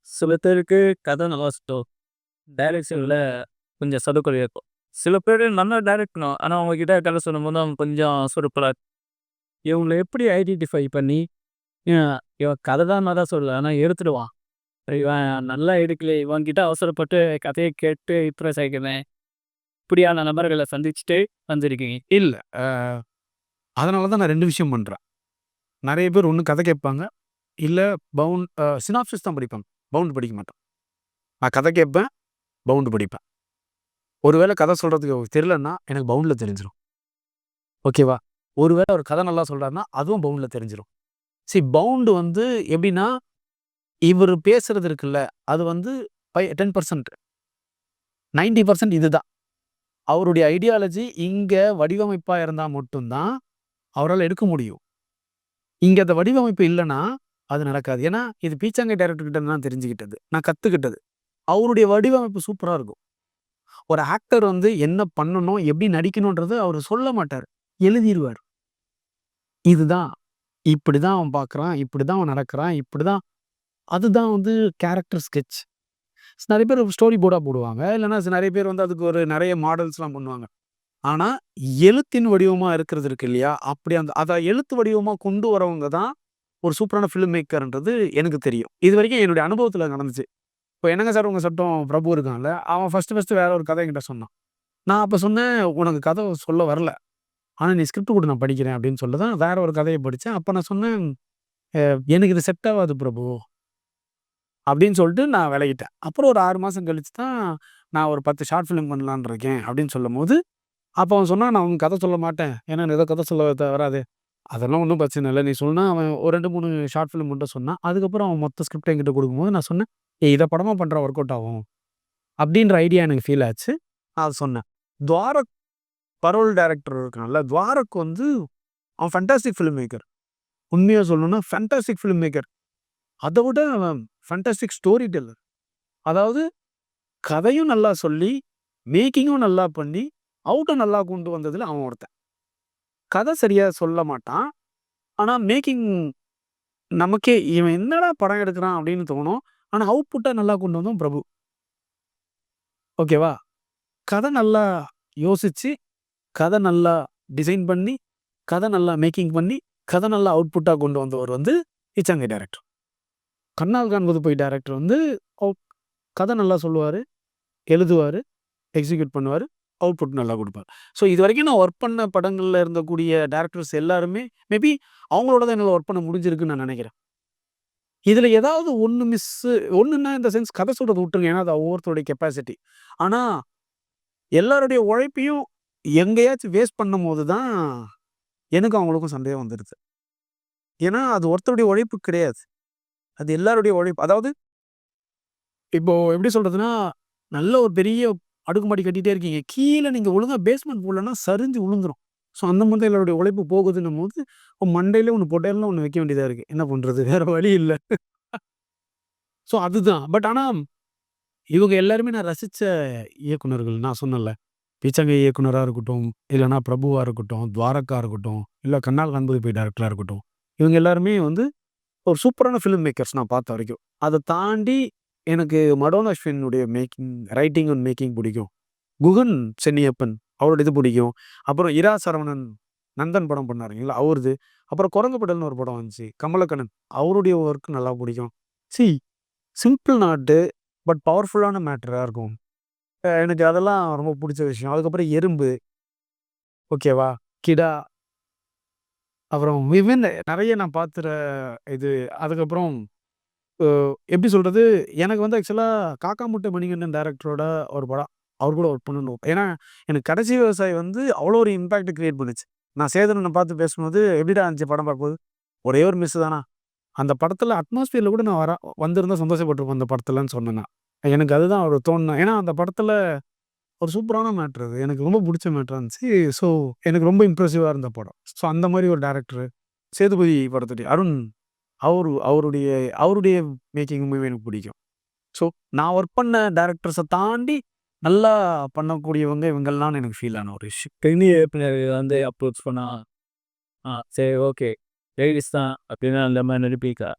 சில பேருக்கு கதை நல்லா சுத்தும். டைரக்ஷன்ல கொஞ்சம் சொதப்பல் இருக்கும். சில பேரு நல்லா டைரக்ட்ணும். ஆனா, அவங்க கிட்ட கதை சொல்லும்போது அவங்க கொஞ்சம் சொதப்பலா இவங்கள எப்படி ஐடென்டிஃபை பண்ணி, அ இவன் கதை தான் நல்லா சொல்லல. ஆனா எடுத்துடுவான். இவன் நல்லா எடுக்கல. இவன் கிட்ட அவசரப்பட்டு கதைய கேட்டு இம்ப்ரெஸ் ஆயிக்கிறேன். இப்படியான நபர்கள சந்திச்சுட்டு வந்திருக்கீங்க. இல்ல. அ அதனால தான் நான் 2 விஷயம் பண்றேன். நெறைய பேர் ஒண்ணு கதை கேட்பாங்க. இல்ல சினாப்சிஸ் தான் படிப்பாங்க. பவுண்ட் படிக்க மாட்டான். நான் கதை கேட்பேன், பவுண்ட் படிப்பேன். ஒருவேள கதை சொல்றதுக்கு தெரியலன்னா, எனக்கு பவுண்ட்ல தெரிஞ்சிரும். ஓகேவா? ஒருவேள அவர் கதை நல்லா சொல்றாருன்னா, அதுவும் பவுண்ட்ல தெரிஞ்சிரும். பவுண்ட் வந்து எப்படின்னா, இவரு பேசுறது இருக்குல்ல, அது வந்து 10% 90% இதுதான். அவருடைய ஐடியாலஜி இங்க வடிவமைப்பா இருந்தா மட்டும் தான், அவரால எடுக்க முடியும். இங்க அந்த வடிவமைப்பு இல்லன்னா, அது நடக்காது. ஏன்னா, இது பீச்சாங்கை டைரக்டர் கிட்ட இருந்து தான் தெரிஞ்சுக்கிட்டது. நான் கத்துக்கிட்டது. அவருடைய வடிவமைப்பு சூப்பரா இருக்கும். ஒரு ஆக்டர் வந்து என்ன பண்ணணும், எப்படி நடிக்கணும்ன்றத அவரு சொல்ல மாட்டாரு. எழுதிருவாரு. இதுதான். இப்படிதான் அவன் பார்க்குறான். இப்படிதான் அவன் நடக்குறான். இப்படிதான் அதுதான் வந்து கேரக்டர் ஸ்கெட்ச். நெறைய பேர் ஸ்டோரி போர்டா போடுவாங்க. இல்லன்னா நெறைய பேர் வந்து அதுக்கு ஒரு நெறைய மாடல்ஸ்லாம் பண்ணுவாங்க. ஆனா, எழுத்தின் வடிவமா இருக்கிறது இருக்கு இல்லையா? அப்படி அத எழுத்து வடிவமா கொண்டு வரவங்க தான் ஒரு சூப்பரான ஃபில்ம் மேக்கர்ன்றது எனக்கு தெரியும். இதுவரைக்கும் என்னுடைய அனுபவத்துல நடந்துச்சு. இப்ப "என்னங்க சார் உங்க சட்டம்" பிரபு இருக்கான்ல, அவன் ஃபர்ஸ்ட்டு வேற ஒரு கதை என்கிட்ட சொன்னான். நான் அப்ப சொன்னேன், "உனக்கு கதை சொல்ல வரல. ஆனா நீ ஸ்கிரிப்ட் குடு நான் படிக்கிறேன்" அப்படின்னு சொல்லி தான் வேற ஒரு கதைய படிச்சேன். அப்ப நான் சொன்னேன், "எனக்கு இது செட் ஆவாது பிரபு" அப்படின்னு சொல்லிட்டு நான் விலகிட்டேன். அப்புறம் ஒரு 6 மாசம் கழிச்சு தான், "நான் ஒரு 10 ஷார்ட் ஃபிலிம் பண்ணலான்னு இருக்கேன்" அப்படின்னு சொல்லும்போது, அப்ப அவன் சொன்னான், "நான் உனக்கு கதை சொல்ல மாட்டேன். ஏன்னா எனக்கு ஏதோ கதை சொல்ல வராது." அதெல்லாம் ஒண்ணும் பிரச்சனை இல்ல. நீ சொன்னா அவன் ஒரு 2, 3 ஷார்ட் ஃபிலிம் மட்டும் சொன்னான். அதுக்கப்புறம் அவன் மொத்த ஸ்கிரிப்ட் என்கிட்ட குடுக்கும்போது நான் சொன்னேன், "ஏய் இத படமா பண்றா ஒர்க் அவுட் ஆகும்." அப்படின்ற ஐடியா எனக்கு ஃபீல் ஆச்சு. நான் அத சொன்னேன். துவாரக் பரோல் டைரக்டர் இருக்கான்ல, துவாரக் வந்து அவன் ஃபேன்டாஸ்டிக் ஃபில்ம் மேக்கர். உண்மையா சொல்லணும்னா ஃபேன்டாஸ்டிக் ஃபில்ம் மேக்கர். அத விட அவன் ஃபேன்டாஸ்டிக் ஸ்டோரி டெல்லர். அதாவது கதையும் நல்லா சொல்லி, மேக்கிங்கும் நல்லா பண்ணி, அவுட்ட நல்லா கொண்டு வந்ததுல அவன் ஒருத்தன். கதை சரியா சொல்ல மாட்டான். ஆனா மேக்கிங் நமக்கே இவன் என்னடா படம் எடுக்குறான் அப்படின்னு தோணும். ஆனா அவுட்புட்டா நல்லா கொண்டு வந்தவன் பிரபு. ஓகேவா? கதை நல்லா யோசிச்சு, கதை நல்லா டிசைன் பண்ணி, கதை நல்லா மேக்கிங் பண்ணி, கதை நல்லா அவுட்புட்டா கொண்டு வந்தவர் வந்து இச்சாங்கை டைரக்டர். கண்ணால் காண்பது பொய் டைரக்டர் வந்து அவுட் கதை நல்லா சொல்லுவாரு, எழுதுவாரு, எக்ஸிக்யூட் பண்ணுவாரு, அவுட்புட் நல்லா குடுப்பாரு. இதுவரைக்கும் நான் வொர்க் பண்ண படங்கள்ல இருந்தக்கூடிய டைரக்டர்ஸ் எல்லாருமே மேபி அவங்களோட தான் என்னால வொர்க் பண்ண முடிஞ்சிருக்குன்னு நான் நெனைக்கிறேன். இதுல ஏதாவது ஒண்ணு ஒண்ணுன்னா இந்த சென்ஸ் கதை சொல்றத விட்டுருங்க. ஏன்னா, அது ஒவ்வொருத்தருடைய கெப்பாசிட்டி. ஆனா, எல்லாருடைய உழைப்பையும் எங்கேயாச்சும் வேஸ்ட் பண்ணும்போது தான், எனக்கும் அவங்களுக்கும் சந்தேகம் வந்துருது. ஏன்னா, அது ஒருத்தருடைய உழைப்பு கிடையாது. அது எல்லாருடைய உழைப்பு. அதாவது இப்போ எப்படி சொல்றதுன்னா, நல்ல ஒரு பெரிய அடுக்குமாடி கட்டிட்டே இருக்கீங்க. கீழ நீங்க ஒழுங்கா பேஸ்மெண்ட் போடலன்னா சரிஞ்சு விழுந்துரும். அந்த மாரி தான் எல்லாருடைய உழைப்பு போகுதுன்னும்போது, மண்டையில ஒண்ணு பொட்டேல்னு ஒண்ணு வைக்க வேண்டியதா இருக்கு. என்ன பண்றது? வேற வழி இல்ல. அதுதான். ஆனா இவங்க எல்லாருமே நான் ரசிச்ச இயக்குனர்கள். நான் சொன்னேன்ல. பீச்சங்கை இயக்குனரா இருக்கட்டும், இல்லன்னா பிரபுவா இருக்கட்டும், துவாரகா இருக்கட்டும், இல்ல கண்ணால் காண்பது பொய் டைரக்டரா இருக்கட்டும். இவங்க எல்லாருமே வந்து ஒரு சூப்பரான ஃபில்ம் மேக்கர்ஸ் நான் பார்த்த வரைக்கும். அத தாண்டி எனக்கு மடோனா அஸ்வினுடைய ரைட்டிங் அண்ட் மேக்கிங் பிடிக்கும். குகன் சென்னியப்பன் அவரோட இது பிடிக்கும். அப்புறம் இரா சரவணன் நந்தன் படம் பண்ணாருங்களா அவரது. அப்புறம் குரங்குபடல்னு ஒரு படம் வந்துச்சு. கமலக்கண்ணன் அவருடைய ஒர்க் நல்லா பிடிக்கும். சி சிம்பிள் நாட்டு பட் பவர்ஃபுல்லான மேட்டரா இருக்கும். எனக்கு அதெல்லாம் ரொம்ப புடிச்ச விஷயம். அதுக்கப்புறம் எறும்பு, ஓகேவா? கிடா, அப்புறம் விவின் நெறைய நான் பாத்துற இது. அதுக்கப்புறம் அ எப்படி சொல்றது? எனக்கு வந்து ஆக்சுவலா காக்கா முட்டை மணிகண்டன் டைரக்டரோட ஒரு படம். அவர் கூட ஒர்க் பண்ணணும். ஏன்னா, எனக்கு கடைசி விவசாயி வந்து அவ்வளோ ஒரு இம்பாக்ட் கிரியேட் பண்ணுச்சு. நான் சேதன பார்த்து பேசும்போது, "எப்படிடா இருந்துச்சு படம் பார்க்கும்போது?" "ஒரே ஒரு மிஸ் தான்ண்ணா. அந்த படத்துல அட்மாஸ்பியர்ல கூட நான் வந்திருந்தா சந்தோஷப்பட்டுருப்பேன் அந்த படத்துலன்னு" சொன்னேன் நான். எனக்கு அதுதான் ஒரு தோணுன ஏன்னா அந்த படத்துல ஒரு சூப்பரான மேட்டர் அது. எனக்கு ரொம்ப புடிச்ச மேட்டரா இருந்துச்சு. ஸோ, எனக்கு ரொம்ப இம்ப்ரெசிவா இருந்த படம். அந்த மாரி ஒரு டைரக்டரு. சேதுபதி படத்துடைய அருண் அவருடைய அவருடைய மேக்கிங்குமே எனக்கு பிடிக்கும். ஸோ, நான் ஒர்க் பண்ண டைரக்டர்ஸ தாண்டி நல்லா பண்ணக்கூடியவங்க இவங்கள்லாம்னு எனக்கு ஃபீல் ஆன ஒரு விஷயம். பெரிய இயக்குனர் வந்து அப்ரோச் பண்ணா, சரி ஓகே. லேடீஸ் தான் அப்படின்னா அந்த மாரி நடிப்பீங்களா?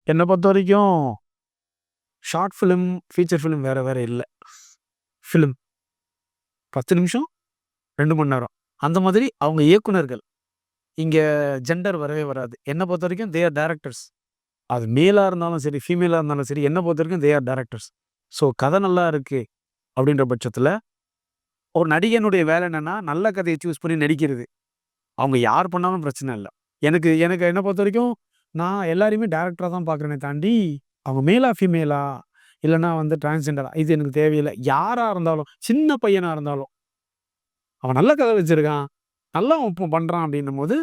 என்ன பொறுத்தவரைக்கும் ஷார்ட் ஃபிலிம், ஃபீச்சர் ஃபிலிம் வேற வேற இல்ல. ஃபிலிம் 10 நிமிஷம், 2 மணி நேரம். அந்த மாதிரி அவங்க இயக்குனர்கள். இங்க ஜெண்டர் வரவே வராது. என்ன பொறுத்தவரைக்கும் தே ஆர் டைரக்டர்ஸ். அது மேலா இருந்தாலும் சரி, ஃபீமேலா இருந்தாலும் சரி, என்ன பொறுத்தவரைக்கும் தே ஆர் டைரக்டர்ஸ். ஸோ கதை நல்லா இருக்கு அப்படின்ற பட்சத்துல, ஒரு நடிகனுடைய வேலை என்னன்னா, நல்ல கதைய சூஸ் பண்ணி நடிக்கிறது. அவங்க யார் பண்ணாலும் பிரச்சனை இல்ல. எனக்கு எனக்கு என்ன பொறுத்தவரைக்கும், நான் எல்லாரையுமே டைரக்டரா தான் பார்க்குறேனே தாண்டி, அவங்க மேலா, ஃபீமேலா இல்லன்னா வந்து டிரான்ஸ்ஜெண்டரா இது எனக்கு தேவையில்ல. யாரா இருந்தாலும், சின்ன பையனா இருந்தாலும், அவன் நல்ல கதை வச்சிருக்கான், நல்லா அவன் பண்றான் அப்படின்னும்போது,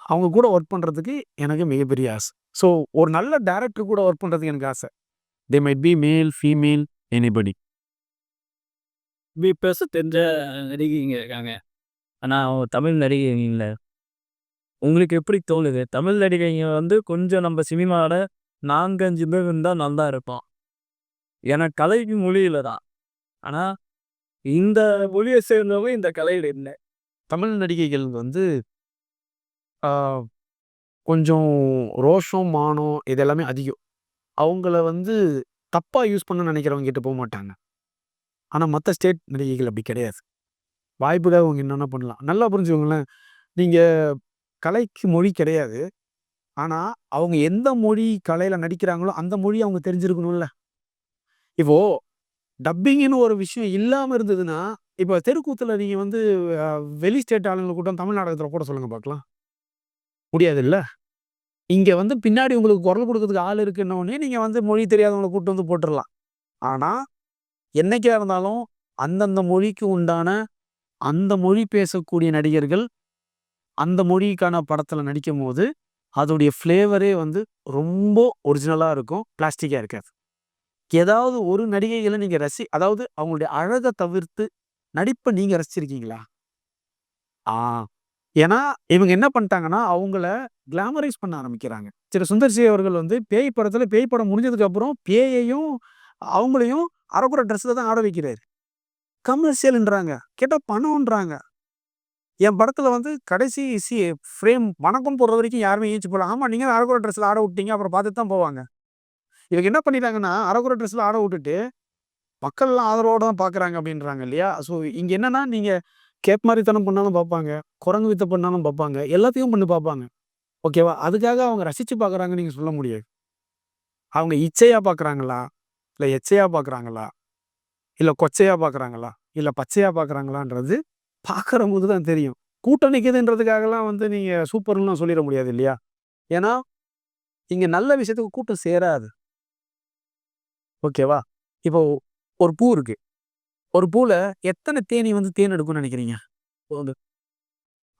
அவங்க கூட ஒர்க் பண்றதுக்கு எனக்கு மிகப்பெரிய ஆசை. ஸோ ஒரு நல்ல டைரக்டர் கூட ஒர்க் பண்றதுக்கு எனக்கு ஆசை. தே மைட் பி மேல், ஃபீமேல், எனிபடி. பேச தெரிஞ்ச நடிகைங்க இருக்காங்க. ஆனா அவங்க தமிழ் நடிகைங்க இல்ல. உங்களுக்கு எப்படி தோணுது? தமிழ் நடிகைங்க வந்து கொஞ்சம் நம்ம சினிமால 4, 5 பேர் இருந்தா நல்லா இருக்கும். ஏன்னா கலைக்கு மொழியில தான். ஆனா இந்த மொழிய சேர்ந்தவங்க இந்த கலையில இல்ல. தமிழ் நடிகைகள் வந்து ஆ கொஞ்சம் ரோஷம், மானம் இது எல்லாமே அதிகம். அவங்கள வந்து தப்பா யூஸ் பண்ணணும்னு நினைக்கிறவங்க கிட்ட போமாட்டாங்க. ஆனா மத்த ஸ்டேட் நடிகைகள் அப்படி கிடையாது. வாய்ப்புக்காக அவங்க என்னென்ன பண்ணலாம். நல்லா புரிஞ்சுக்கோங்களேன். நீங்க கலைக்கு மொழி கிடையாது. ஆனா, அவங்க எந்த மொழி கலையில நடிக்கிறாங்களோ, அந்த மொழி அவங்க தெரிஞ்சிருக்கணும்ல. இப்போ டப்பிங்ன்னு ஒரு விஷயம் இல்லாம இருந்ததுன்னா, இப்ப தெருக்கூத்துல நீங்க வந்து அ வெளி ஸ்டேட் ஆளுங்கள கூட்டம் தமிழ் நாடகத்துல போட சொல்லுங்க பார்க்கலாம். முடியாதுல்ல. இங்க வந்து பின்னாடி உங்களுக்கு குரல் குடுக்கறதுக்கு ஆள் இருக்குன்னோனே, நீங்க வந்து மொழி தெரியாதவங்கள கூட்டு வந்து போட்டுறலாம். ஆனா, என்னைக்கா இருந்தாலும் அந்தந்த மொழிக்கு உண்டான அந்த மொழி பேசக்கூடிய நடிகர்கள், அந்த மொழிக்கான படத்துல நடிக்கும்போது, அதோடைய ஃப்ளேவரே வந்து ரொம்ப ஒரிஜினலா இருக்கும். பிளாஸ்டிக்கா இருக்காது. ஏதாவது ஒரு நடிகைகள நீங்க அதாவது அவங்களுடைய அழக தவிர்த்து நடிப்ப நீங்க ரசிச்சிருக்கீங்களா? ஆ. ஏன்னா, இவங்க என்ன பண்ணிட்டாங்கன்னா, அவங்கள கிளாமரைஸ் பண்ண ஆரம்பிக்கிறாங்க. சுந்தர் சி அவர்கள் வந்து பேய் படத்துல பேய் படம் முடிஞ்சதுக்கு அப்புறம் பேயையும், அவங்களையும் அரகுற ட்ரெஸ்ல தான் ஆட வைக்கிறாரு. கமர்ஷியல்ன்றாங்க. கேட்டா பணம்ன்றாங்க. என் படத்துல வந்து கடைசி ஃப்ரேம் வணக்கம் போடுற வரைக்கும் யாருமே ஏஞ்சி போல. ஆமா, நீங்க தான் அரகுற ட்ரெஸ்ல ஆட விட்டீங்க. அப்புறம் பார்த்துட்டு தான் போவாங்க. இவங்க என்ன பண்ணிட்டாங்கன்னா, அரகுற ட்ரெஸ்ல ஆட விட்டுட்டு, மக்கள்லாம் ஆதரவோட தான் பார்க்குறாங்க அப்படின்றாங்க இல்லையா? ஸோ இங்க என்னன்னா, நீங்க கேப் மாரித்தனம் பண்ணாலும் பார்ப்பாங்க. குரங்கு வித்த பண்ணாலும் பார்ப்பாங்க. எல்லாத்தையும் பண்ணி பார்ப்பாங்க. ஓகேவா? அதுக்காக அவங்க ரசிச்சு பார்க்குறாங்கன்னு நீங்க சொல்ல முடியாது. அவங்க இச்சையா பார்க்குறாங்களா? இல்ல எச்சையா பார்க்குறாங்களா? இல்ல கொச்சையா பார்க்குறாங்களா? இல்ல பச்சையா பார்க்குறாங்களான்றது பார்க்குறவங்களுக்கு தான் தெரியும். கூட்டம் நிக்குதுன்றதுக்காகலாம் வந்து நீங்க சூப்பர்ன்லாம் சொல்லிற முடியாது இல்லையா? ஏன்னா, இங்க நல்ல விஷயத்துக்கு கூட்டம் சேராது. ஓகேவா? இப்போ ஒரு பூ இருக்கு. ஒரு பூல எத்தன தேனீ வந்து தேன் எடுக்கும்னு நெனைக்கிறீங்க? போது.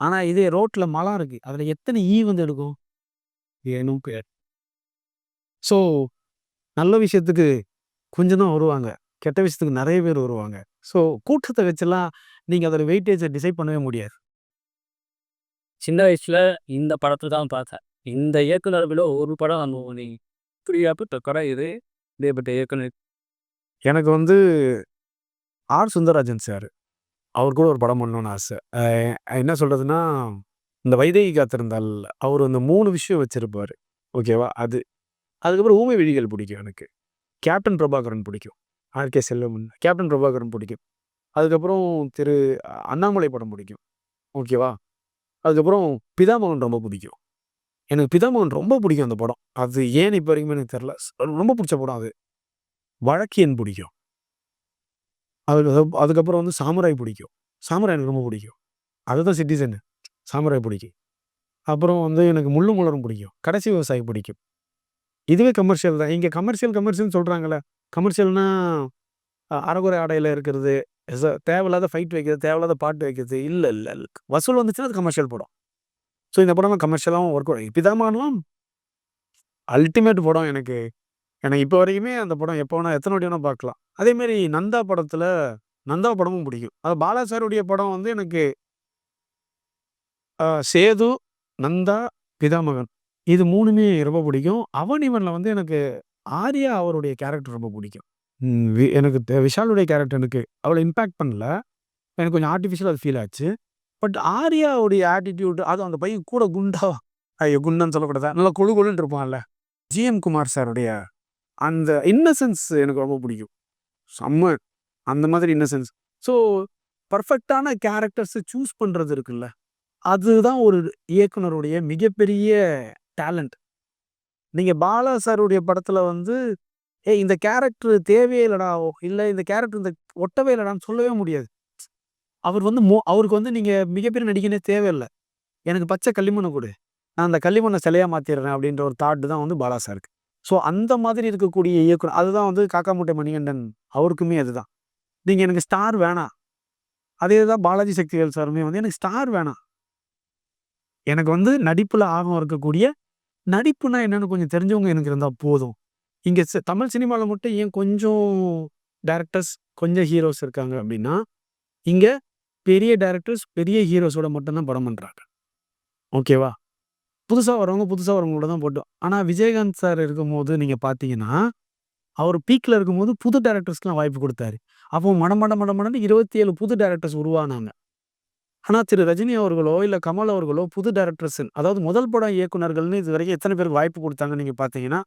ஆனா இதே ரோட்ல மலம் இருக்கு. அதுல எத்தன ஈ வந்து எடுக்கும்? ஏனும் பேர். ஸோ நல்ல விஷயத்துக்கு கொஞ்சம் தான் வருவாங்க. கெட்ட விஷயத்துக்கு நெறைய பேர் வருவாங்க. ஸோ கூட்டத்த வச்சுலாம் நீங்க அதோட வெயிட்டேஜ டிசைட் பண்ணவே முடியாது. சின்ன வயசுல இந்த படத்த தான் பார்த்தேன். இந்த இயக்குனர்களோ ஒரு படம் அனுபவம் புரியாப்பு தொக்கர இது இப்படிப்பட்ட இயக்குனர். எனக்கு வந்து ஆர். சுந்தரராஜன் சார். அவர் கூட ஒரு படம் பண்ணணும்னு ஆசை. என்ன சொல்றதுன்னா, இந்த வைதேகி காத்திருந்தால் அவரு அந்த 3 விஷயம் வச்சிருப்பாரு. ஓகேவா? அது. அதுக்கப்புறம் ஊமை விழிகள் பிடிக்கும் எனக்கு. கேப்டன் பிரபாகரன் பிடிக்கும். ஆர்.கே. செல்வமன். கேப்டன் பிரபாகரன் பிடிக்கும். அதுக்கப்புறம் திரு அண்ணாமலை படம் பிடிக்கும். ஓகேவா? அதுக்கப்புறம் பிதாமகன் ரொம்ப பிடிக்கும். எனக்கு பிதாமகன் ரொம்ப பிடிக்கும் அந்த படம். அது ஏன்னு இப்ப வரைக்குமே எனக்கு தெரியல. ரொம்ப பிடிச்ச படம் அது. வழக்கியன் பிடிக்கும். அதுக்கப்புறம் வந்து சாமுராய் பிடிக்கும். சாமுராய் எனக்கு ரொம்ப பிடிக்கும். அதுதான் சிட்டிசன். சாமுராய் பிடிக்கும். அப்புறம் வந்து எனக்கு முள்ளும் மலரும் பிடிக்கும். கடைசி விவசாயி பிடிக்கும். இதுவே கமர்ஷியல் தான். இங்க கமர்ஷியல்ன்னு சொல்றாங்கல்ல. கமர்ஷியல்னா அரைகுறை ஆடையில இருக்கிறது. தேவையில்லாத ஃபைட் வைக்கிறது, தேவையில்லாத பாட்டு வைக்கிறது. இல்ல, இல்ல, இல்ல. வசூல் வந்துச்சுன்னா அது கமர்ஷியல் படம். ஸோ இந்த படம்லாம் கமர்ஷியலாவும் ஒர்க் அவுட். பிதாமகன்லாம் அல்டிமேட் படம் எனக்கு. எனக்கு இப்ப வரைக்குமே அந்த படம் எப்ப வேணா எத்தன வாட்டி வேணா பார்க்கலாம். அதேமாரி நந்தா படத்துல நந்தா படமும் பிடிக்கும். பாலா சாருடைய படம் வந்து எனக்கு சேது, நந்தா, பிதாமகன். இது 3மே ரொம்ப பிடிக்கும். அவன் இவன்ல வந்து எனக்கு ஆர்யா அவருடைய கேரக்டர் ரொம்ப பிடிக்கும். எனக்கு விஷாலுடைய கேரக்டர் எனக்கு அவ்வளோ இம்பாக்ட் பண்ணல. எனக்கு கொஞ்சம் ஆர்டிஃபிஷியலா அது ஃபீல் ஆச்சு. பட் ஆர்யாவுடைய ஆட்டிட்யூட் அதுவும் அந்த பையன் கூட குண்டா ஐயோ! குண்டான்னு சொல்லக்கூடாதா? நல்லா கொழு கொழுன்னு இருப்பான்ல. ஜி.எம். குமார் சாருடைய அந்த இன்னசென்ஸ் எனக்கு ரொம்ப பிடிக்கும். செம்ம அந்த மாதிரி இன்னசென்ஸ். ஸோ பர்ஃபெக்ட்டான கேரக்டர்ஸ சூஸ் பண்றது இருக்குல்ல, அதுதான் ஒரு இயக்குனருடைய மிகப்பெரிய டேலண்ட். நீங்க பாலா சாருடைய படத்துல வந்து, "ஏய் இந்த கேரக்டர் தேவையே இல்லடா, இல்ல இந்த கேரக்டர் இந்த ஒட்டவே இல்லடான்னு" சொல்லவே முடியாது. அவர் வந்து அவருக்கு வந்து நீங்க மிகப்பெரிய நடிகனே தேவையில்ல. "எனக்கு பச்சை களிமண்ண குடு. நான் அந்த களிமண்ண சிலையா மாத்திர்றேன்" அப்படின்ற ஒரு தாட் தான் வந்து பாலா சாருக்கு. ஸோ அந்த மாதிரி இருக்கக்கூடிய இயக்குனர் அதுதான் வந்து காக்கா மூட்டை மணிகண்டன் அவருக்குமே அதுதான். நீங்க எனக்கு ஸ்டார் வேணாம். அதே தான் பாலாஜி சக்திவேல் சாருமே வந்து எனக்கு ஸ்டார் வேணாம். எனக்கு வந்து நடிப்புல ஆர்வம் இருக்கக்கூடிய, நடிப்புனா என்னன்னு கொஞ்சம் தெரிஞ்சவங்க எனக்கு இருந்தா போதும். இங்க தமிழ் சினிமால மட்டும் ஏன் கொஞ்சம் டைரக்டர்ஸ், கொஞ்சம் ஹீரோஸ் இருக்காங்க அப்படின்னா, இங்க பெரிய டைரக்டர்ஸ், பெரிய ஹீரோஸோட மட்டும் தான் படம் பண்றாங்க. ஓகேவா? புதுசா வரவங்க, புதுசா வரவங்களோட தான் போட்டோம். ஆனா விஜயகாந்த் சார் இருக்கும்போது நீங்க பார்த்தீங்கன்னா, அவர் பீக்ல இருக்கும்போது புது டைரக்டர்ஸ்க்குலாம் வாய்ப்பு குடுத்தாரு. அப்போ மடமடன்னு 27 புது டைரக்டர்ஸ் உருவானாங்க. ஆனா திரு ரஜினி அவர்களோ, இல்ல கமல் அவர்களோ புது டைரக்டர்ஸ் அதாவது முதல் படம் இயக்குனர்கள்னு இதுவரைக்கும் எத்தன பேருக்கு வாய்ப்பு குடுத்தாங்கன்னு நீங்க பார்த்தீங்கன்னா,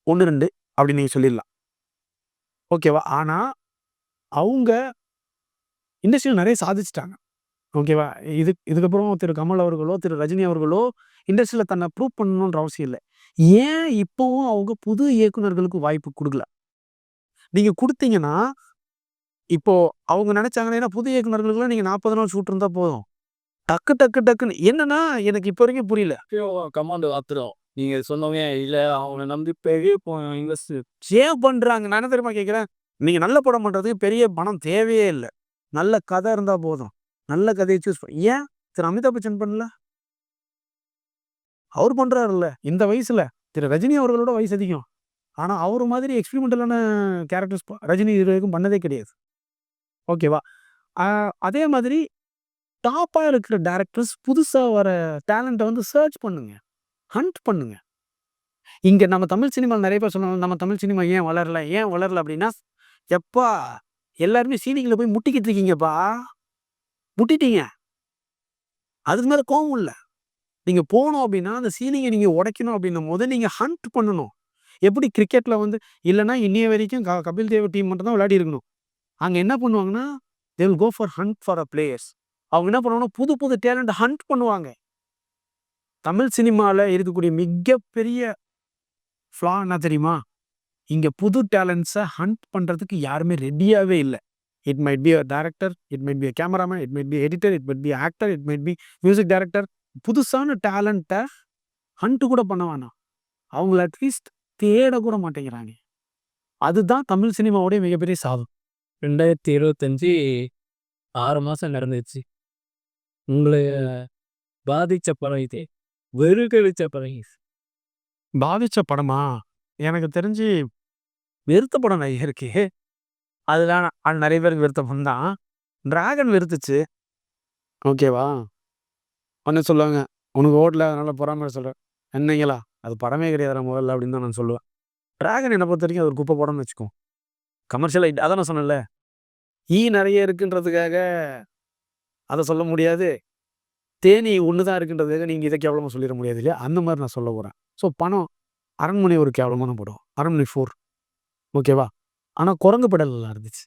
1, 2 அப்படின்னு நீங்க சொல்லிடலாம். ஓகேவா? ஆனா அவுங்க இண்டஸ்ட்ரியில நெறைய சாதிச்சுட்டாங்க. ஓகேவா? இதுக்கப்புறம் திரு கமல் அவர்களோ, திரு ரஜினி அவர்களோ இண்டஸ்ட்ரியில தன்னை ப்ரூவ் பண்ணணுன்ற அவசியம் இல்ல. ஏன் இப்பவும் அவங்க புது இயக்குனர்களுக்கு வாய்ப்பு குடுக்கல? நீங்க குடுத்தீங்கன்னா, இப்போ அவங்க நெனைச்சாங்கன்னா, ஏன்னா புது இயக்குனர்களுக்குலாம் நீங்க 40 நாள் ஷூட் இருந்தா போதும். டக்குன்னு என்னன்னா, எனக்கு இப்ப வரைக்கும் புரியல. கமாண்ட் ஆத்துறோம். நீங்க சொன்னவங்க இல்ல அவங்கள நம்பி பெரிய இன்வெஸ்ட் ஏன் பண்றாங்க? நான் என்ன தெரியுமா கேட்கிறேன்? நீங்க நல்ல படம் பண்றதுக்கு பெரிய பணம் தேவையே இல்ல. நல்ல கதை இருந்தா போதும். நல்ல கதைய சூஸ் ஏன் திரு அமிதாப் பச்சன் பண்ணல? அவரு பண்றாருல்ல. இந்த வயசுல. திரு ரஜினி அவர்களோட வயசு அதிகம். ஆனா அவரு மாதிரி எக்ஸ்பெரிமெண்டலான கேரக்டர்ஸ் ரஜினி இதுவரைக்கும் பண்ணதே கிடையாது. ஓகேவா? அ அதே மாதிரி டாப்பா இருக்கிற டைரக்டர்ஸ் புதுசா வர டேலண்ட்ட வந்து சர்ச் பண்ணுங்க. ஹண்ட் பண்ணுங்க. இங்க நம்ம தமிழ் சினிமால நெறைய பேர் சொல்லுவாங்க, நம்ம தமிழ் சினிமா ஏன் வளரல? ஏன் வளரல அப்டின்னா, எப்பா எல்லாருமே சீலிங்ல போய் முட்டிக்கிட்டு இருக்கீங்கப்பா. முட்டிட்டீங்க. அதுக்கு மேல கோவம் இல்ல. நீங்க போனோம் அப்டின்னா, அந்த சீலிங்க நீங்க உடைக்கணும் அப்டின்னும்போது, நீங்க ஹண்ட் பண்ணணும். எப்படி கிரிக்கெட்ல வந்து இல்லன்னா இன்னைய வரைக்கும் கபில் தேவ் டீம் மட்டும் தான் விளையாடி இருக்கணும். அங்க என்ன பண்ணுவாங்கன்னா, they will go for hunt for players. அவங்க என்ன பண்ணுவாங்கன்னா, புது புது டேலண்ட்ட ஹண்ட் பண்ணுவாங்க. தமிழ் சினிமால இருக்கக்கூடிய மிகப்பெரிய ஃப்ளா என்ன தெரியுமா? இங்க புது டேலண்ட்ஸ ஹண்ட் பண்றதுக்கு யாருமே ரெடியாவே இல்ல. It might be a director, it might be a cameraman, it might be editor, it might be actor, it might be music director. புதுசான டேலண்ட்ட ஹண்ட் கூட பண்ண வேணாம். அவங்கள அட்லீஸ்ட் தேட கூட மாட்டேங்கிறாங்க. அதுதான் தமிழ் சினிமாவுடைய மிகப்பெரிய சாதம். 2025 6 மாசம் நடந்துச்சு. உங்கள பாதிச்ச படம் இது. வெறுக்கடிச்ச படம் இது. பாதிச்ச படமா? எனக்கு தெரிஞ்சு வெறுத்த படம் நெறைய இருக்கு. அதுதான் அது நெறைய பேருக்கு வெறுத்த படம் தான். டிராகன் வெறுத்துச்சு. ஓகேவா? உடனே சொல்லுவாங்க, "உனக்கு ஓடல அதனால பொறாமையில சொல்ற." என்னங்களா? அது படமே கிடையாதுடா முதல்ல அப்படின்னு தான் நான் சொல்லுவேன். டிராகன் என்ன பொறுத்தவரைக்கும் அது ஒரு குப்பை படம்னு வச்சுக்கோ. கமர்ஷியல் ஹிட் அதான் நான் சொன்னேன்ல. நெறைய இருக்குன்றதுக்காக அத சொல்ல முடியாது. தேனீ ஒண்ணு தான் இருக்குன்றதுக்காக நீங்க இத கேவலமா சொல்லிற முடியாது இல்லையா? அந்த மாரி நான் சொல்ல வரேன். ஸோ பணம் அரண்மனை ஒரு கேவலமான படம். அரண்மனை 4 ஓகேவா? ஆனா குரங்கு படம் நல்லா இருந்துச்சு.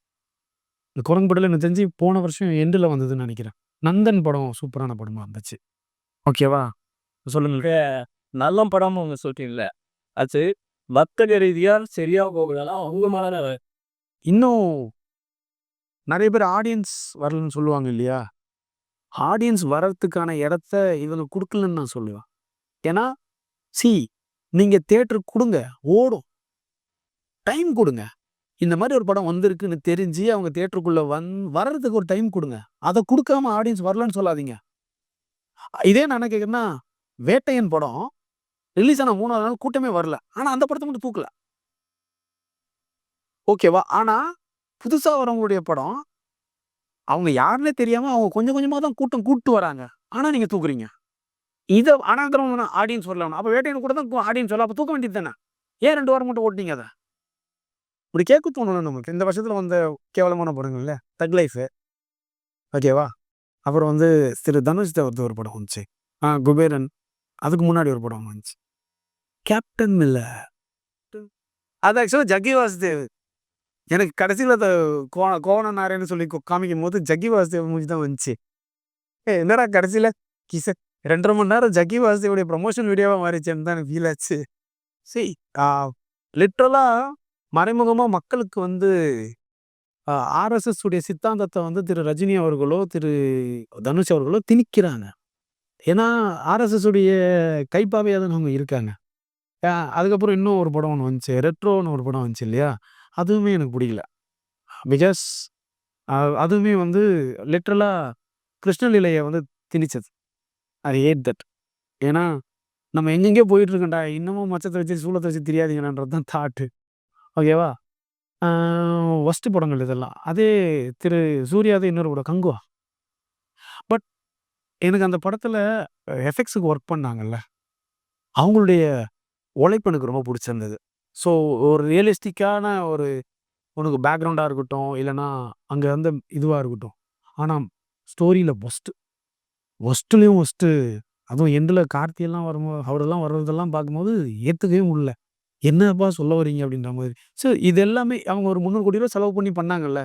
இந்த குரங்கு படம் எனக்கு தெரிஞ்சு போன வருஷம் எண்டுல வந்ததுன்னு நெனைக்கிறேன். நந்தன் படம் சூப்பரான படமா இருந்துச்சு. ஓகேவா? சொல்லுங்க. நல்ல படம்னு ஒண்ணு சொல்ட்டீங்கல்ல. அது வர்த்தக ரீதியா சரியா போகலன்னா அவங்க மேல இன்னும் நெறைய பேர் ஆடியன்ஸ் வரலன்னு சொல்லுவாங்க இல்லையா? ஆடியன்ஸ் வர்றதுக்கான இடத்த இவங்க குடுக்கலன்னு நான் சொல்லுவேன். ஏன்னா, சி நீங்க தியேட்டருக்கு குடுங்க. ஓடும். டைம் குடுங்க. இந்த மாரி ஒரு படம் வந்திருக்குன்னு தெரிஞ்சு அவங்க தியேட்டருக்குள்ள வர்றதுக்கு ஒரு டைம் குடுங்க. அத குடுக்காம ஆடியன்ஸ் வரலன்னு சொல்லாதீங்க. இதே நான் என்ன கேட்கிறேன்னா, வேட்டையன் படம் ரிலீஸ் ஆன 3வது நாள் கூட்டமே வரல. ஆனா அந்த படத்த மட்டும் தூக்கல. ஓகேவா? ஆனா புதுசா வரவங்களுடைய படம், அவங்க யாருன்னே தெரியாம அவங்க கொஞ்சம் கொஞ்சமா தான் கூட்டம் கூட்டு வராங்க. ஆனா நீங்க தூக்குறீங்க. இத அனாந்தரமா ஆடியன்ஸ் வரல. அப்ப வேட்டையன் கூட தான் ஆடியன்ஸ் வரல. அப்ப தூக்க வேண்டியது தானே? ஏன் 2 வாரம் மட்டும் ஓட்டுனீங்க அத? இப்படி கேட்க தோணணும் நமக்கு. இந்த வருஷத்துல வந்த கேவலமான படங்கள்ல தக் லைஃப் ஓகேவா? அப்புறம் வந்து திரு தனுஷ் தேவரது ஒரு படம் வந்துச்சு. குபேரன். அதுக்கு முன்னாடி ஒரு படம் வந்துச்சு. Captain Miller. அது ஆக்சுவலா ஜக்கி வாசுதேவ். எனக்கு கடைசியில அத கோவணனாரேன்னு சொல்லி காமிக்கும்போது ஜக்கி வாசுதேவ் மூஞ்சி தான் வந்துச்சு. என்னடா கடைசியில கிச 2 1/2 மணி நேரம் ஜக்கி வாசுதேவுடைய ப்ரமோஷன் வீடியோவா மாறிச்சேன்னு தான் எனக்கு ஃபீல் ஆச்சு. சரி, ஆ லிட்டரலா மறைமுகமா மக்களுக்கு வந்து ஆர்எஸ்எஸ் உடைய சித்தாந்தத்த வந்து திரு ரஜினி அவர்களோ, திரு தனுஷ் அவர்களோ திணிக்கிறாங்க. ஏன்னா, ஆர்எஸ்எஸ் உடைய கைப்பாவையா தான அவங்க இருக்காங்க. அ அதுக்கப்புறம் இன்னும் ஒரு படம் ஒண்ணு வந்துச்சு. ரெட்ரோன்னு ஒரு படம் வந்துச்சு இல்லையா? அதுவுமே எனக்கு புடிக்கல. பிகாஸ் அ அதுவுமே வந்து லிட்டரலா கிருஷ்ணலீலைய வந்து திணிச்சது. ஐ ஹேட் தட். ஏன்னா, நம்ம எங்கெங்கேயோ போயிட்டு இருக்கோம்டா. இன்னமும் மச்சத்த வச்சு சூலத்த வச்சு திரியாதீங்கடான்றது தான் தாட்டு. ஓகேவா? ஆ வொர்ஸ்ட் படங்கள் இதெல்லாம். அதே திரு சூர்யாது இன்னொரு படம் கங்குவா. பட் எனக்கு அந்த படத்துல எஃபெக்ட்ஸ்க்கு ஒர்க் பண்ணாங்கல்ல. அவங்களுடைய உழைப்பு எனக்கு ரொம்ப புடிச்சிருந்தது. ஸோ ஒரு ரியலிஸ்டிக்கான ஒரு உனக்கு பேக்கிரவுண்டா இருக்கட்டும், இல்லன்னா அங்க வந்து இதுவா இருக்கட்டும். ஆனா ஸ்டோரியில வொர்ஸ்ட்லயும் வொர்ஸ்ட்டு. அதுவும் எண்டுல கார்த்தி எல்லாம் வரும்போது அவரெல்லாம் வர்றதெல்லாம் பார்க்கும்போது ஏத்துக்கவே முடியல. "என்னப்பா சொல்ல வர்றீங்க?" அப்படின்ற மாரி. ஸோ இது எல்லாமே அவங்க ஒரு ரூ. 300,00,00,000 செலவு பண்ணி பண்ணாங்கல்ல.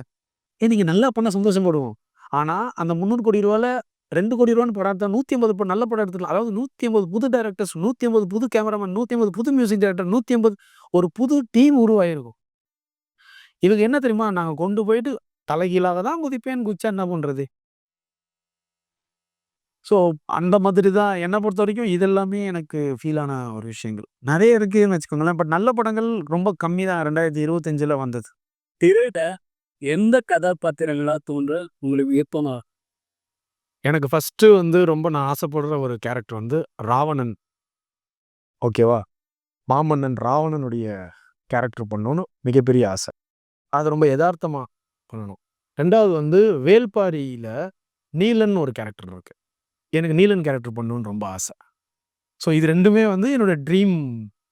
நீங்க நல்லா பண்ணா சந்தோஷப்படுவோம். ஆனா அந்த ரூ. 300,00,00,000ல ரூ. 2,00,00,000 படம் எடுத்தா 150 நல்ல படம் எடுத்துக்கலாம். அதாவது 150 புது டைரக்டர்ஸ், 150 புது கேமராமேன், 150 புது மியூசிக் டைரக்டர், 150 ஒரு புது டீம் உருவாயிருக்கும். இவங்க என்ன தெரியுமா? நாங்க கொண்டு போயிட்டு தலைகீழாக தான் குதிப்பேன், குதிச்சா என்ன பண்றது? ஸோ அந்த மாதிரி தான் என்ன பொறுத்தவரைக்கும் இது எல்லாமே எனக்கு ஃபீல் ஆன ஒரு விஷயங்கள். நெறைய இருக்குன்னு வச்சுக்கோங்களேன். பட் நல்ல படங்கள் ரொம்ப கம்மி தான் 2025ல வந்தது. திரையில எந்த கதாபாத்திரங்களா தோன்ற உங்களுக்கு விருப்பமா? எனக்கு ஃபர்ஸ்ட்டு வந்து ரொம்ப நான் ஆசைப்படுற ஒரு கேரக்டர் வந்து ராவணன். ஓகேவா? மாமன்னன் ராவணனுடைய கேரக்டர் பண்ணணும்னு மிகப்பெரிய ஆசை. அது ரொம்ப எதார்த்தமா பண்ணணும். 2வது வந்து வேள்பாரியில நீலன்னு ஒரு கேரக்டர் இருக்கு. எனக்கு நீலன் கேரக்டர் பண்ணணும்னு ரொம்ப ஆசை. ஸோ இது 2மே வந்து என்னோட ட்ரீம்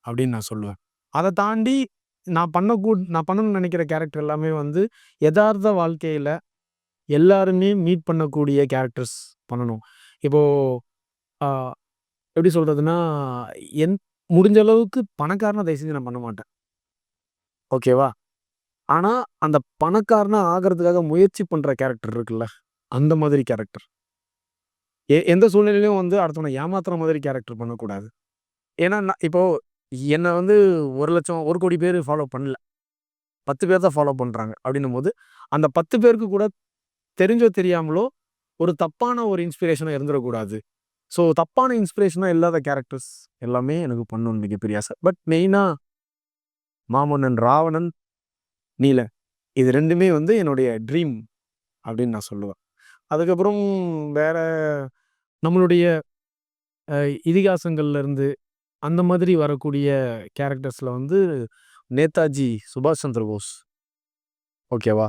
அப்படின்னு நான் சொல்லுவேன். அத தாண்டி நான் பண்ணணும்னு நெனைக்கிற கேரக்டர் எல்லாமே வந்து எதார்த்த வாழ்க்கையில எல்லாருமே மீட் பண்ணக்கூடிய கேரக்டர்ஸ் பண்ணணும். இப்போ ஆ எப்படி சொல்றதுன்னா, என் முடிஞ்ச அளவுக்கு பணக்காரனா தயவு செஞ்சு நான் பண்ண மாட்டேன். ஓகேவா? ஆனா, அந்த பணக்காரனா ஆகுறதுக்காக முயற்சி பண்ற கேரக்டர் இருக்குல்ல, அந்த மாதிரி கேரக்டர். எந்த சூழ்நிலையிலும் வந்து அடுத்தவன ஏமாத்துற மாதிரி கேரக்டர் பண்ணக்கூடாது. ஏன்னா, இப்போ என்ன வந்து 1,00,000 1,00,00,000 பேரு ஃபாலோ பண்ணல. 10 பேர் தான் ஃபாலோ பண்றாங்க. அப்படின்னும்போது, அந்த 10 பேருக்கு கூட தெரிஞ்சோ தெரியாமலோ ஒரு தப்பான ஒரு இன்ஸ்பிரேஷனா இருந்துறக்கூடாது. ஸோ தப்பான இன்ஸ்பிரேஷனா இல்லாத கேரக்டர்ஸ் எல்லாமே எனக்கு பண்ணணும்னு மிகப்பெரிய ஆசை. பட் மெயினா மாமன்னன் ராவணன், நீலன். இது 2மே வந்து என்னுடைய ட்ரீம் அப்படின்னு நான் சொல்லுவேன். அதுக்கப்புறம் வேற நம்மளுடைய அ இதிகாசங்கள்ல இருந்து அந்த மாதிரி வரக்கூடிய கேரக்டர்ஸ்ல வந்து நேதாஜி சுபாஷ் சந்திர போஸ். ஓகேவா?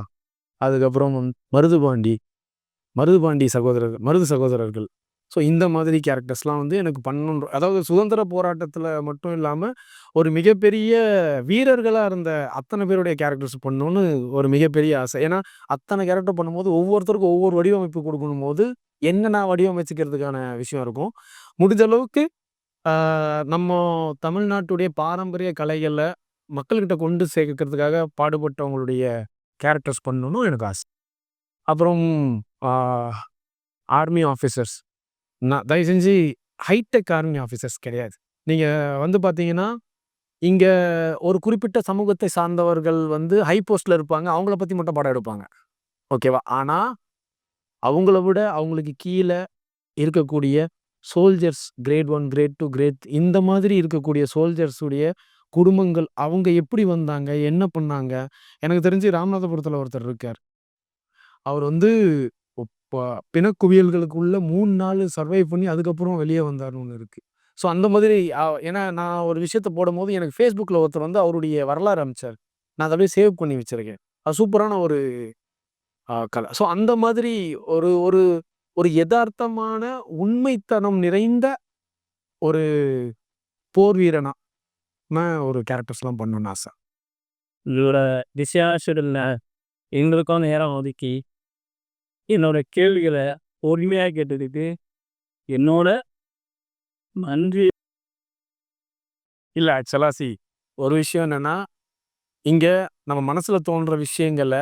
அதுக்கப்புறம் மருதுபாண்டி, மருது சகோதரர்கள். ஸோ இந்த மாதிரி கேரக்டர்ஸ்லாம் வந்து எனக்கு பண்ணணுன்ற அதாவது சுதந்திர போராட்டத்தில மட்டும் இல்லாம, ஒரு மிகப்பெரிய வீரர்களா இருந்த அத்தன பேருடைய கேரக்டர்ஸ் பண்ணணும்னு ஒரு மிகப்பெரிய ஆசை. ஏன்னா, அத்தன கேரக்டர் பண்ணும்போது ஒவ்வொருத்தருக்கும் ஒவ்வொரு வடிவமைப்பு குடுக்கணும்போது, என்ன நான் வடிவமைச்சுக்கிறதுக்கான விஷயம் இருக்கும். முடிஞ்ச அளவுக்கு ஆ நம்ம தமிழ்நாட்டுடைய பாரம்பரிய கலைகள மக்கள்கிட்ட கொண்டு சேர்க்கிறதுக்காக பாடுபட்டவங்களுடைய கேரக்டர்ஸ் பண்ணணும்னு எனக்கு ஆசை. அப்புறம் ஆ ஆர்மி ஆஃபீசர்ஸ். நான் தயவு செஞ்சு ஹைடெக் ஆர்மி ஆஃபீசர்ஸ் கிடையாது. நீங்க வந்து பார்த்தீங்கன்னா, இங்க ஒரு குறிப்பிட்ட சமூகத்தை சார்ந்தவர்கள் வந்து ஹை போஸ்ட்ல இருப்பாங்க. அவங்கள பத்தி மட்டும் படம் எடுப்பாங்க. ஓகேவா? ஆனா, அவங்கள விட அவங்களுக்கு கீழ இருக்கக்கூடிய சோல்ஜர்ஸ் கிரேட் 1, கிரேட் 2, இந்த மாதிரி இருக்கக்கூடிய சோல்ஜர்ஸ் உடைய குடும்பங்கள், அவங்க எப்படி வந்தாங்க? என்ன பண்ணாங்க? எனக்கு தெரிஞ்சு ராமநாதபுரத்துல ஒருத்தர் இருக்காரு. அவர் வந்து ப பிணக்குவியல்களுக்குள்ள 3 நாள் சர்வைவ் பண்ணி அதுக்கப்புறம் வெளிய வந்தாருன்னு ஒண்ணு இருக்கு. ஸோ அந்த மாதிரி ஏன்னா நான் ஒரு விஷயத்த போடும்போது எனக்கு Facebookல ஒருத்தர் வந்து அவருடைய வரலாறு அனுப்பிச்சாரு. நான் அத அப்படியே சேவ் பண்ணி வச்சிருக்கேன். அது சூப்பரான ஒரு கல. ஸோ அந்த மாதிரி ஒரு ஒரு ஒரு எதார்த்தமான உண்மைத்தனம் நிறைந்த ஒரு போர் வீரனா ஒரு கேரக்டர்ஸ்லாம் பண்ணணும்னு ஆச. உங்களோட டிஸ்கஷன்ல எங்களுக்கும் நேரம் ஒதுக்கி, என்னோட கேள்விகள பொறுமையா கேட்டதுக்கு என்னோட நன்றி. இல்ல ஆக்சுவலா ஒரு விஷயம் என்னன்னா இங்க நம்ம மனசுல தோன்ற விஷயங்கள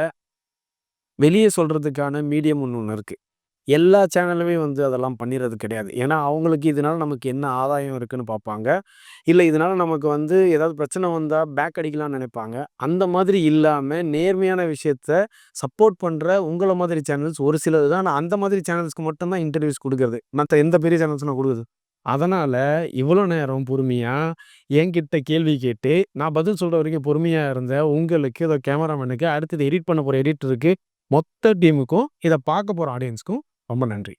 வெளிய சொல்றதுக்கான மீடியம் ஒண்ணு இருக்கு. எல்லா சேனலுமே வந்து அதெல்லாம் பண்ணிறது கிடையாது. ஏன்னா, அவங்களுக்கு இதனால நமக்கு என்ன ஆதாயம் இருக்குன்னு பார்ப்பாங்க. இல்ல இதனால நமக்கு வந்து ஏதாவது பிரச்சனை வந்தா பேக் அடிக்கலாம்னு நெனைப்பாங்க. அந்த மாதிரி இல்லாம நேர்மையான விஷயத்த சப்போர்ட் பண்ற உங்கள மாதிரி சேனல்ஸ் ஒரு சிலது தான். ஆனா அந்த மாதிரி சேனல்ஸ்க்கு மட்டும் தான் இன்டர்வியூஸ் குடுக்குறது. மத்த எந்த பெரிய சேனல்ஸ்லாம் குடுக்குது. அதனால இவ்வளோ நேரம் பொறுமையா என்கிட்ட கேள்வி கேட்டு, நான் பதில் சொல்ற வரைக்கும் பொறுமையா இருந்த உங்களுக்கு, இதோ கேமராமேனுக்கு, அடுத்தது எடிட் பண்ண போற எடிட்டருக்கு, மொத்த டீமுக்கும், இத பார்க்க போற ஆடியன்ஸ்க்கும் ரொம்ப நன்றி.